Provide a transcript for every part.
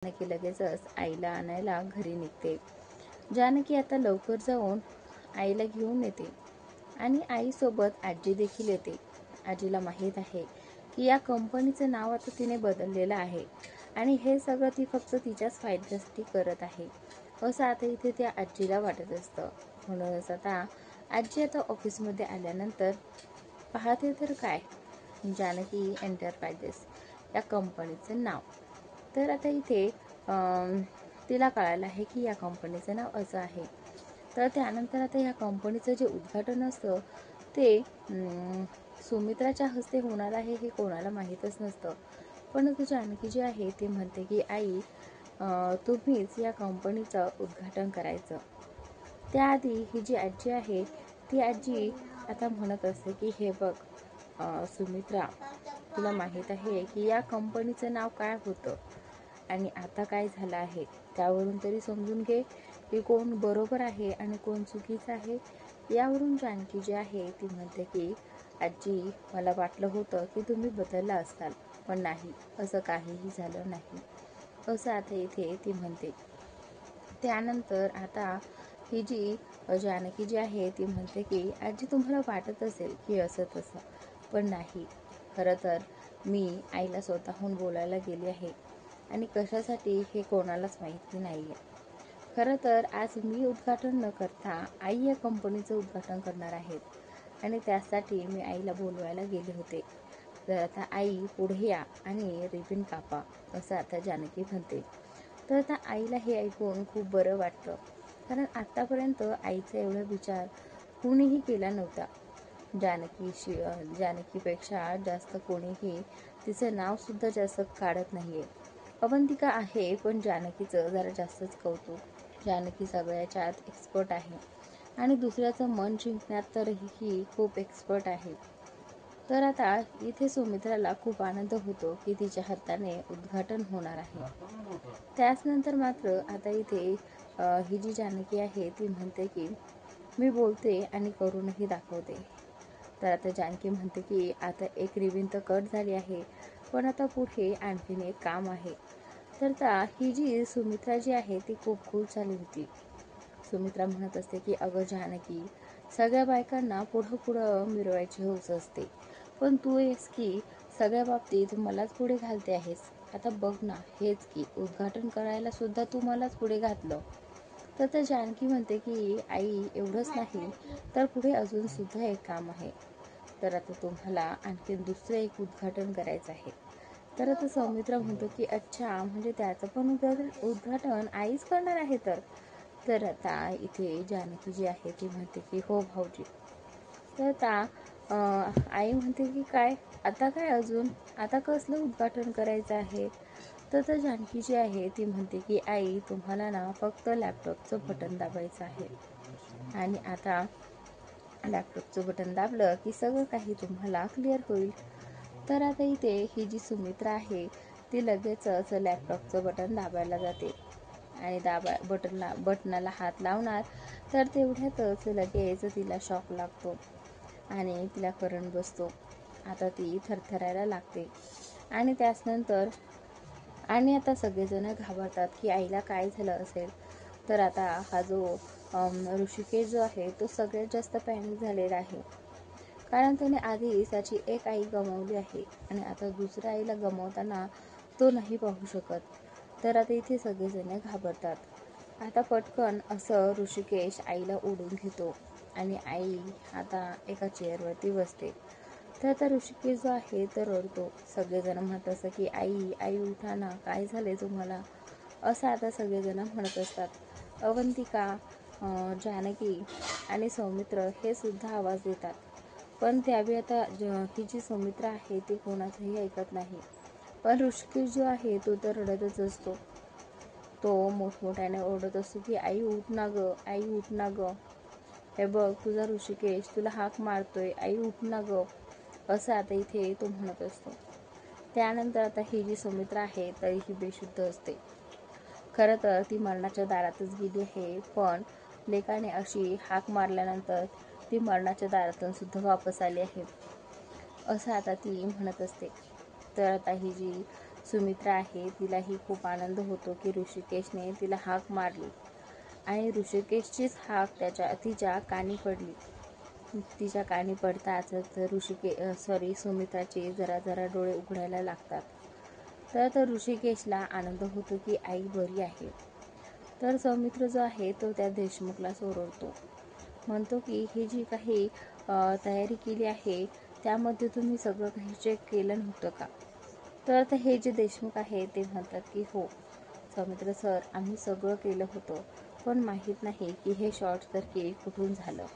जानकी लगेचच आईला आणायला घरी निघते. जानकी आता लवकर जाऊन आईला घेऊन येते आणि आईसोबत आजी देखील येते. आजीला माहीत आहे की या कंपनीचं नाव आता तिने बदललेलं आहे आणि हे सगळं ती फक्त तिच्याच फायद्यासाठी करत आहे असं आता इथे त्या आजीला वाटत असतं. म्हणूनच आता आजी आता ऑफिसमध्ये आल्यानंतर पाहते तर काय, जानकी एंटरप्राइजेस या कंपनीचं नाव. तर आता इथे तिला कळालं आहे की या कंपनीचं नाव असं आहे. तर त्यानंतर आता या कंपनीचं जे उद्घाटन असतं ते सुमित्राच्या हस्ते होणार आहे हे कोणाला माहीतच नसतं. पण जानकी जी आहे ती म्हणते की आई तुम्हीच या कंपनीचं उद्घाटन करायचं. त्याआधी ही जी आजी आहे ती आजी आता म्हणत असते की हे बघ सुमित्रा, तुला माहीत आहे की या कंपनीचं नाव काय होतं आणि आता काय झालं आहे, त्यावरून तरी समजून घे की कोण बरोबर आहे आणि कोण चुकीचं आहे. यावरून जानकी जी आहे ती म्हणते की आजी, मला वाटलं होतं की तुम्ही बदलला असाल, पण नाही, असं काहीही झालं नाही असं आता इथे ती म्हणते. त्यानंतर आता ही जी जानकी जी आहे ती म्हणते की आजी, तुम्हाला वाटत असेल की असं तसं, पण नाही, खरं तर मी आईला स्वतःहून बोलायला गेली आहे आणि कशासाठी हे कोणालाच माहिती नाही आहे. खरं तर आज मी उद्घाटन न करता आई या कंपनीचं उद्घाटन करणार आहेत आणि त्यासाठी मी आईला बोलवायला गेले होते. तर आता आई पुढे या आणि रिबीन कापा असं आता जानकी म्हणते. तर आता आईला हे ऐकून खूप बरं वाटतं, कारण आत्तापर्यंत आईचा एवढा विचार कुणीही केला नव्हता. जानकीपेक्षा जास्त कोणीही तिचं नावसुद्धा जास्त काढत नाहीये. अवंतिका आहे, पण जानकीचं जरा जास्तच कौतुक. जानकी सगळ्याच्यात एक्सपर्ट आहे आणि दुसऱ्याचं मन जिंकण्यात तरीही खूप एक्सपर्ट आहे. तर आता इथे सुमित्राला खूप आनंद होतो की तिच्या हाताने उद्घाटन होणार आहे. त्याचनंतर मात्र आता इथे ही जी जानकी आहे ती म्हणते की मी बोलते आणि करूनही दाखवते. तर आता जानकी म्हणते की आता एक रिबीन तर कट झाली आहे, पण आता पुढे आणखीन एक काम आहे. तर आता ही जी सुमित्रा जी आहे ती खूप खुश झाली होती. सुमित्रा म्हणत असते की अगं जानकी, सगळ्या बायकांना पुढं मिरवायची हौस असते, पण तू आहेस की सगळ्या बाबतीत मलाच पुढे घालते आहेस. आता बघ ना, हेच की उद्घाटन करायला सुद्धा तू मलाच पुढे घातलं. तर जानकी म्हणते की आई, एवढंच नाही तर पुढे अजून सुद्धा एक काम आहे. तर आता तुम्हाला आणखीन दुसरं एक उद्घाटन करायचं आहे. तर आता सौमित्र म्हणतो की अच्छा, म्हणजे त्याचं पण उद्घाटन आईच करणार आहे. तर आता इथे जानकी जी आहे ती म्हणते की हो भाऊजी. तर आता आई म्हणते की काय आता, काय अजून, आता कसलं उद्घाटन करायचं आहे. तर जानकी जी आहे ती म्हणते की आई, तुम्हाला ना फक्त लॅपटॉपचं बटन दाबायचं आहे आणि आता लॅपटॉपचं बटन दाबलं की सगळं काही तुम्हाला क्लिअर होईल. तर आता इथे ही जी सुमित्रा आहे ती लगेचच लॅपटॉपचं बटन दाबायला जाते आणि बटनाला हात लावणार. तर तेवढ्यातच लगेच तिला शॉक लागतो आणि तिला करंट बसतो. आता ती थरथरायला लागते आणि त्याचनंतर आता सगळेजण घाबरतात की आईला काय झालं असेल. तर आता हा जो ऋषिकेश जो आहे तो सगळ्यात जास्त पॅनिक झालेला आहे, कारण त्याने आधी त्याची एक आई गमावली आहे आणि आता दुसऱ्या आईला गमावताना तो नाही पाहू शकत. तर आता इथे सगळेजण घाबरतात. आता पटकन असं ऋषिकेश आईला ओढून घेतो आणि आई आता एका चेअरवरती बसते. तर आता ऋषिकेश जो आहे तर रडतो. सगळेजण म्हणत असतं की आई, आई उठा ना, काय झाले तुम्हाला, असं आता सगळेजण म्हणत असतात. अवंतिका, जानकी आणि सौमित्र हे सुद्धा आवाज देतात, पण त्यावेळी आता ही जी सौमित्र आहे ती कोणाचंही ऐकत नाही. पण ऋषिकेश जो आहे तो तर रडतच असतो. तो मोठमोठ्याने ओरडत असतो की आई उठ ना ग, आई उठ ना ग, हे बघ तुझा ऋषिकेश तुला हाक मारतोय, आई उठ ना ग, असं आता इथे तो म्हणत असतो. त्यानंतर आता ही जी सौमित्र आहे तरी ही बेशुद्ध असते. खरं तर ती मरणाच्या दारातच गेली आहे, पण लेकाने अशी हाक मारल्यानंतर ती मरणाच्या दारातून सुद्धा वापस आली आहे असं आता ती म्हणत असते. तर आता ही जी सुमित्रा आहे तिलाही खूप आनंद होतो की ऋषिकेशने तिला हाक मारली आणि ऋषिकेशचीच हाक तिच्या कानी पडली. तिच्या कानी पडताच सुमित्राचे जरा जरा डोळे उघडायला लागतात. तर ऋषिकेशला आनंद होतो की आई बरी आहे. तर सौमित्र जो आहे तो त्या देशमुखला सोडवतो, म्हणतो की ही जी काही तयारी केली आहे त्यामध्ये तुम्ही सगळं काही चेक केलं नव्हतं का? तर आता हे जे देशमुख आहे ते म्हणतात की हो सौमित्र सर, आम्ही सगळं केलं होतं, पण माहीत नाही की हे शॉर्ट सर्किट कुठून झालं.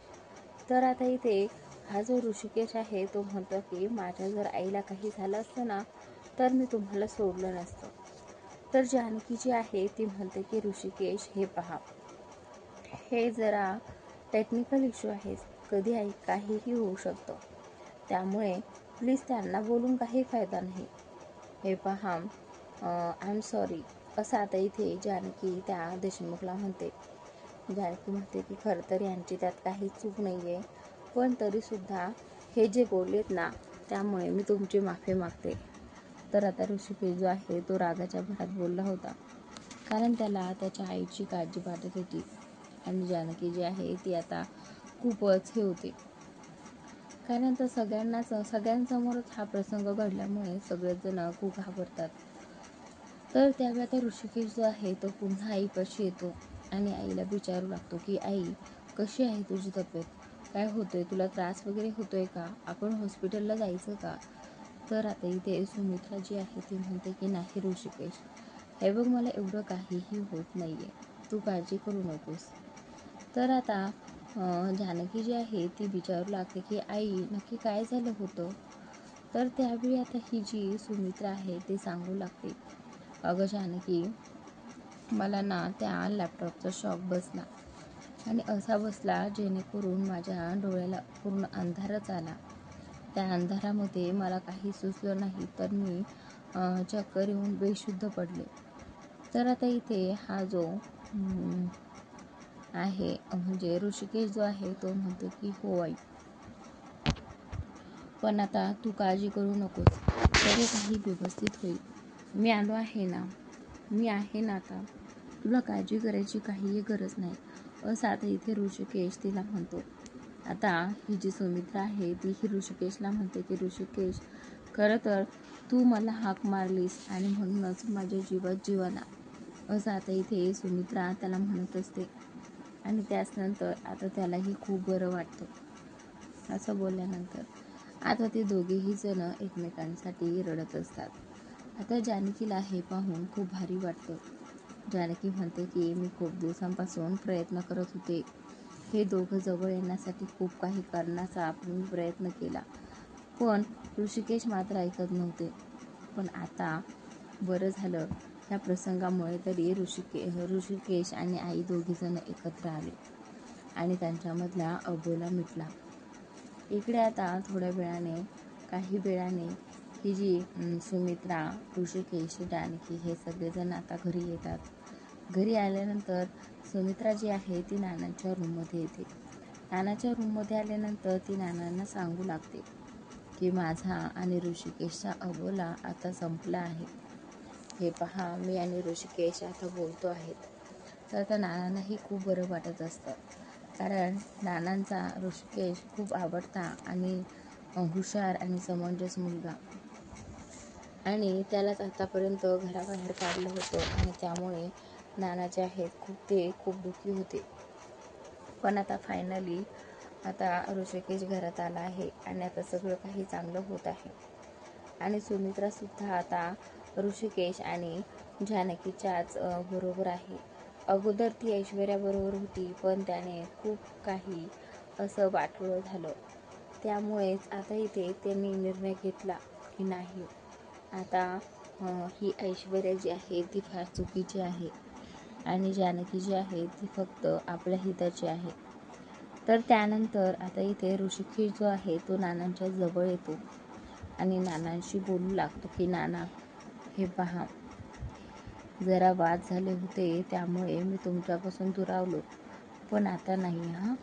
तर आता इथे हा जो ऋषिकेश आहे तो म्हणतो की माझ्या जर आईला काही झालं असतं ना तर मी तुम्हाला सोडलं नसतं. तर जानकी जी आहे ती म्हणते की ऋषिकेश हे पहा, हे जरा टेक्निकल इश्यू आहे, कधी काहीही होऊ शकतं, त्यामुळे प्लीज त्यांना बोलून काही फायदा नाही. हे पहा, आय एम सॉरी असं आता इथे जानकी त्या देशमुखला म्हणते. जानकी म्हणते की खरं तर यांची त्यात काही चूक नाही आहे, पण तरीसुद्धा हे जे बोललेत ना त्यामुळे मी तुमची माफी मागते. तर आता ऋषिकेश जो आहे तो रागाच्या भरात बोलला होता, कारण त्याला त्याच्या आईची काळजी वाटत होती आणि जानकी जी आहे ती आता खूपच हे होते, कारण तर सगळ्यांसमोरच हा प्रसंग घडल्यामुळे सगळेच जण खूप घाबरतात. तर त्यावेळी आता ऋषिकेश जो आहे तो पुन्हा आईपाशी येतो आणि आईला विचारू लागतो की आई कशी आहे तुझी तब्येत, काय होतंय, तुला त्रास वगैरे होतोय का, आपण हॉस्पिटलला जायचं का? तर आता इथे सुमित्रा जी आहे ती म्हणते की नाही ऋषिकेश, हे बघ मला एवढं काहीही होत नाही आहे, तू काळजी करू नकोस. तर आता जानकी जी आहे ती विचारू लागते की आई नक्की काय झालं होतं. तर त्यावेळी आता ही जी सुमित्रा आहे ती सांगू लागते, अगं जानकी, मला ना त्या लॅपटॉपचा शॉक बसला आणि असा बसला जेणेकरून माझ्या डोळ्याला पूर्ण अंधारच आला. त्या अंधारामध्ये मला काही सुचलं नाही तर मी चक्कर येऊन बेशुद्ध पडले. तर आता इथे हा जो आहे म्हणजे ऋषिकेश जो आहे तो म्हणतो की हो आई, पण आता तू काळजी करू नकोस, सर्व काही व्यवस्थित होईल, मी आलो आहे ना, मी आहे ना, आता तुला काळजी करायची काहीही गरज नाही असं आता इथे ऋषिकेश तिला म्हणतो. आता ही जी सुमित्रा आहे ती ही ऋषिकेशला म्हणते की ऋषिकेश, खरं तर तू मला हाक मारलीस आणि म्हणूनच माझ्या जीवात जीव आला असं आता इथे सुमित्रा त्याला म्हणत असते. आणि त्याचनंतर आता त्यालाही खूप बरं वाटतं. असं बोलल्यानंतर आता ते दोघेही जण एकमेकांसाठी रडत असतात. आता जानकीला हे पाहून खूप भारी वाटतं. जानकी म्हणते की मी खूप दिवसांपासून प्रयत्न करत होते, हे दोघं जवळ येण्यासाठी खूप काही करण्याचा मी प्रयत्न केला, पण ऋषिकेश मात्र ऐकत नव्हते. पण आता बरं झालं, ह्या प्रसंगामुळे तरी ऋषिकेश आणि आई दोघीजण एकत्र आले आणि त्यांच्यामधला अबोला मिटला. इकडे आता थोड्या वेळाने काही वेळाने ही जी सुमित्रा, ऋषिकेश, जानकी हे सगळेजण आता घरी येतात. घरी आल्यानंतर सुमित्रा जी आहे ती नानांच्या रूममध्ये येते. नानाच्या रूममध्ये आल्यानंतर ती नानांना सांगू लागते की माझा आणि ऋषिकेशचा अबोला आता संपला आहे. हे पहा, मी आणि ऋषिकेश आता बोलतो आहेत. तर आता नानांनाही खूप बरं वाटत असतं, कारण नानांचा ऋषिकेश खूप आवडता आणि हुशार आणि समंजस मुलगा, आणि त्यालाच आतापर्यंत घराबाहेर काढलं होतं आणि त्यामुळे नाना जे आहेत खूप दुःखी होते. पण आता फायनली आता ऋषिकेश घरात आला आहे आणि आता सगळं काही चांगलं होत आहे. आणि सुमित्रासुद्धा आता ऋषिकेश आणि जानकीच्याच बरोबर आहे. अगोदर ती ऐश्वर्याबरोबर होती, पण त्याने खूप काही असं वाटोळं झालं, त्यामुळेच आता इथे त्यांनी निर्णय घेतला की नाही, आता ही ऐश्वर्या जी आहे ती फार चुकीची आहे आणि जानकी जी आहे ती फक्त आपल्या हिताची आहे. तर त्यानंतर आता इथे ऋषिकेश जो आहे तो नानांच्या जवळ येतो आणि नानांशी बोलू लागतो की नाना, हे पहा, जरा वाद झाले होते त्यामुळे मी तुमच्यापासून दुरावलो, पण आता नाही हां,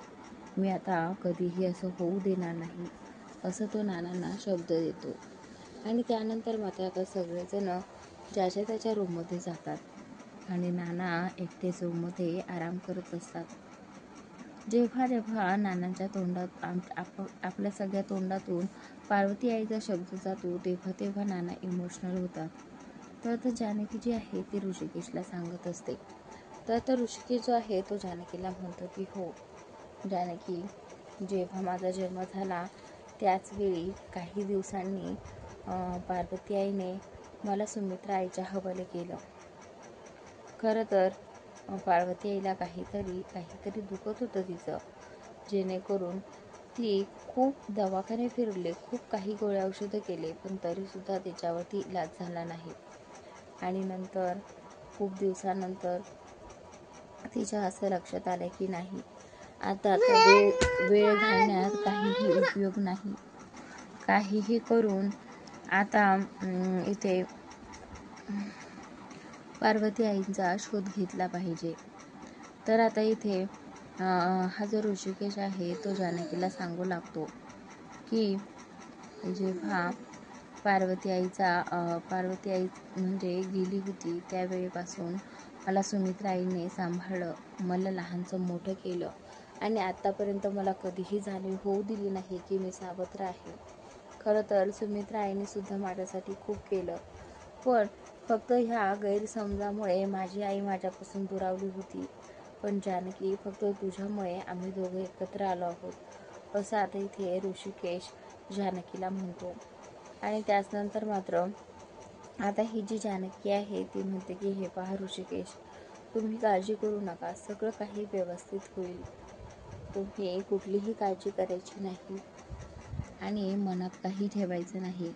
मी आता कधीही असं होऊ देणार नाही असं तो नानांना शब्द देतो. आणि त्यानंतर मात्र आता सगळेजण ज्याच्या त्याच्या रूममध्ये जातात आणि नाना एकटेच रूममध्ये आराम करत असतात. जेव्हा जेव्हा नानांच्या तोंडात आपल्या सगळ्या तोंडातून पार्वती आईचा शब्द जातो तेव्हा तेव्हा नाना इमोशनल होतात. तर जानकी जी आहे ती ऋषिकेशला सांगत असते. तर ऋषिकेश जो आहे तो जानकीला म्हणतो की हो जानकी, जेव्हा माझा जन्म झाला त्याच वेळी काही दिवसांनी पार्वती आईने मला सुमित्रा आईच्या हवाले केलं. खरं तर पार्वती आईला काहीतरी दुखत होतं तिचं, जेणेकरून ती खूप दवाखाने फिरले, खूप काही गोळ्या औषधं केले, पण तरीसुद्धा तिच्यावरती इलाज झाला नाही. आणि नंतर खूप दिवसानंतर तिच्या असं लक्षात आलं की नाही, आता वेळ घालण्यात काहीही उपयोग नाही. काहीही करून आता इथे पार्वती आईंचा शोध घेतला पाहिजे. तर आता इथे हा जो ऋषिकेश आहे तो जानकीला सांगू लागतो की जेव्हा पार्वती आई म्हणजे गेली होती त्यावेळेपासून मला सुमित्रा आईने सांभाळलं, मला लहानचं मोठं केलं आणि आत्तापर्यंत मला कधीही जाणीव होऊ दिली नाही की मी सावत्र आहे. खरं तर सुमित्रा आईने सुद्धा माझ्यासाठी खूप केलं, पण फक्त ह्या गैरसमजामुळे माझी आई माझ्यापासून दुरावली होती. पण जानकी, फक्त तुझ्यामुळे आम्ही दोघे एकत्र आलो आहोत, असं आता इथे ऋषिकेश जानकीला म्हणतो. आणि त्याचनंतर मात्र आता ही जी जानकी आहे ती म्हणते की हे पहा ऋषिकेश, तुम्ही काळजी करू नका, सगळं काही व्यवस्थित होईल, तुम्ही कुठलीही काळजी करायची नाही आणि मनात काही ठेवायचं नाही.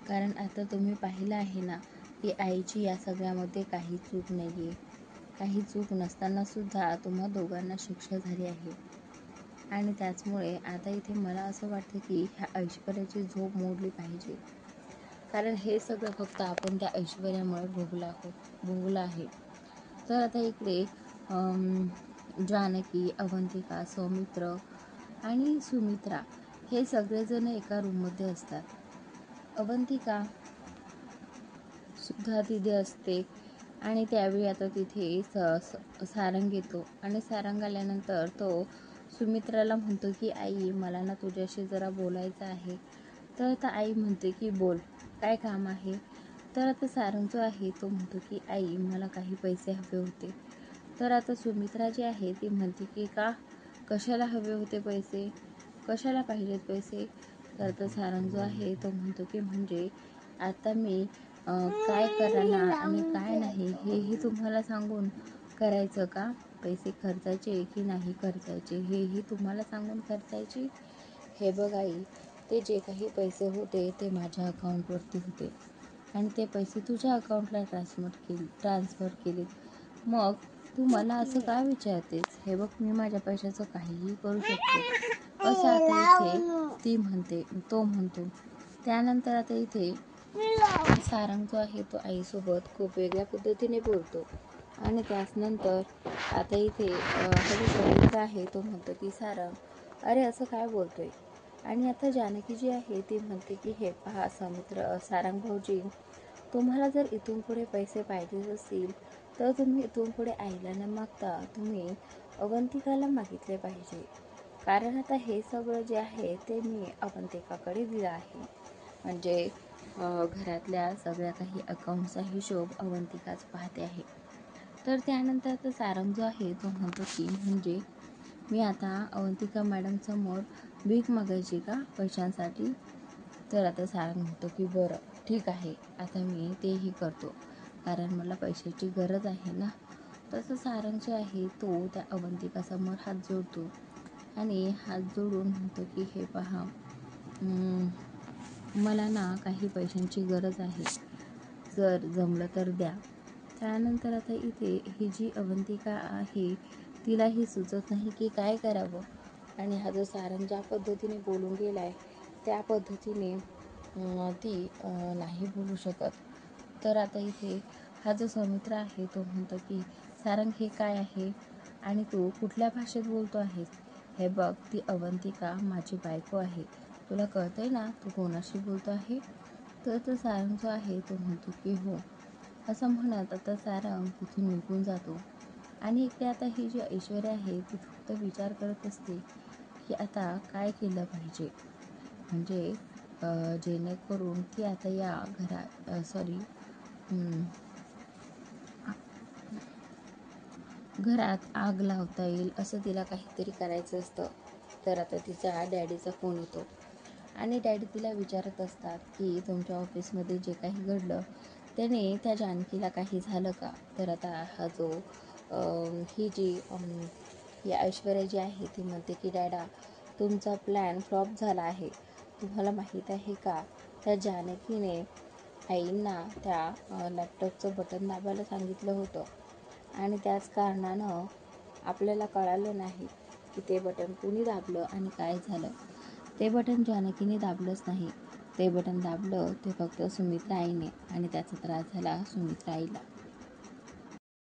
कारण आता तुम्ही पाहिलं आहे ना की आईची या सगळ्यामध्ये काही चूक नाही आहे. काही चूक नसताना सुद्धा तुम्हा दोघांना शिक्षा झाली आहे. आणि त्याचमुळे आता इथे मला असं वाटतं की ह्या ऐश्वर्याची झोप मोडली पाहिजे. कारण हे सगळं फक्त आपण त्या ऐश्वर्यामुळे भोगलं आहे. तर आता इकडे जानकी, अवंतिका, सौमित्र आणि सुमित्रा हे सगळेजण एका रूममध्ये असतात. अवंतिका सुद्धा तिथे असते आणि त्यावेळी आता तिथे सारंग येतो आणि सारंग आल्यानंतर तो सुमित्राला म्हणतो की आई, मला ना तुझ्याशी जरा बोलायचं आहे. तर आता आई म्हणते की बोल, काय काम आहे. तर आता सारंग जो आहे तो म्हणतो की आई, मला काही पैसे हवे होते. तर आता सुमित्रा जी आहे ती म्हणते की का, कशाला हवे होते पैसे, कशाला पाहिजेत पैसे. तर आता सारंग जो आहे तो म्हणतो की म्हणजे आता मी काय करणार आणि काय नाही हेही तुम्हाला सांगून करायचं का, पैसे खर्चायचे की नाही खर्चायचे हेही तुम्हाला सांगून खर्चायचे. हे बघ आई, ते जे काही पैसे होते ते माझ्या अकाउंटवरती होते आणि ते पैसे तुझ्या अकाउंटला ट्रान्सफर केले, मग तू मला असं का विचारतेस. हे बघ, मी माझ्या पैशाचं काहीही करू शकतो, असं आता इथे तो म्हणतो. त्यानंतर आता इथे सारंग जो आहे तो आईसोबत खूप वेगळ्या पद्धतीने बोलतो. आणि त्याचनंतर आता इथे सौमित्र आहे तो म्हणतो की सारंग, अरे असं काय बोलतोय. आणि आता जानकी जी आहे ती म्हणते की हे पहा सारंग भाऊजी, तुम्हाला जर इथून पुढे पैसे पाहिजे असतील तर तुम्ही इथून पुढे आईला न मागता तुम्ही अवंतिकाला मागितले पाहिजे. कारण आता हे सगळं जे आहे ते मी अवंतिकाकडे दिलं आहे. म्हणजे घरातल्या सगळ्या काही अकाउंटचा हिशोब अवंतिकाच पाहते आहे. तर त्यानंतर आता सारंग जो आहे तो म्हणतो की म्हणजे मी आता अवंतिका मॅडम समोर भीक मागायची का पैशांसाठी. तर आता सारंग म्हणतो की बरं ठीक आहे, आता मी तेही करतो, कारण मला पैशाची गरज आहे ना. तसं सारंग जे आहे तो त्या अवंतिकासमोर हात जोडतो आणि हात जोडून म्हणतो की हे पहा, मला ना काही पैशांची गरज आहे, जर जमलं तर द्या. त्यानंतर आता इथे ही जी अवंतिका आहे तिलाही सुचत नाही की काय करावं. आणि हा जो सारंग ज्या पद्धतीने बोलून गेला आहे त्या पद्धतीने ती नाही बोलू शकत. तर आता इथे हा जो सौमित्र आहे तो म्हणतो की सारंग, हे काय आहे आणि तू कुठल्या भाषेत बोलतो आहेस. हे बघ, ती अवंतिका माझी बायको आहे, तुला कळतंय ना तू कोणाशी बोलतो आहे. तर तो सारंग जो आहे तो म्हणतो की हो, असं म्हणत आता सारंग तिथून निघून जातो. आणि इकडे आता ही जी ऐश्वर्या आहे ती फक्त विचार करत असते की आता काय केलं पाहिजे, म्हणजे जेणेकरून की आता या घरात आग लावता येईल असं तिला काहीतरी करायचं असतं. तर आता तिचा डॅडीचा फोन येतो आणि डॅडी तिला विचारत असतात की तुमच्या ऑफिसमध्ये जे काही घडलं त्याने त्या जानकीला काही झालं का. तर आता हा जो ही जी ही ऐश्वर्या जी आहे ती म्हणते की डॅडा, तुमचा प्लॅन फ्लॉप झाला आहे. तुम्हाला माहीत आहे का, त्या जानकीने आईंना त्या लॅपटॉपचं बटन दाबायला सांगितलं होतं आणि त्याच कारणानं आपल्याला कळालं नाही की ते बटन कोणी दाबलं आणि काय झालं. ते बटन जानकीने दाबलंच नाही, ते बटन दाबलं ते फक्त सुमित्रा आईने आणि त्याचा त्रास झाला सुमित्रा आईला.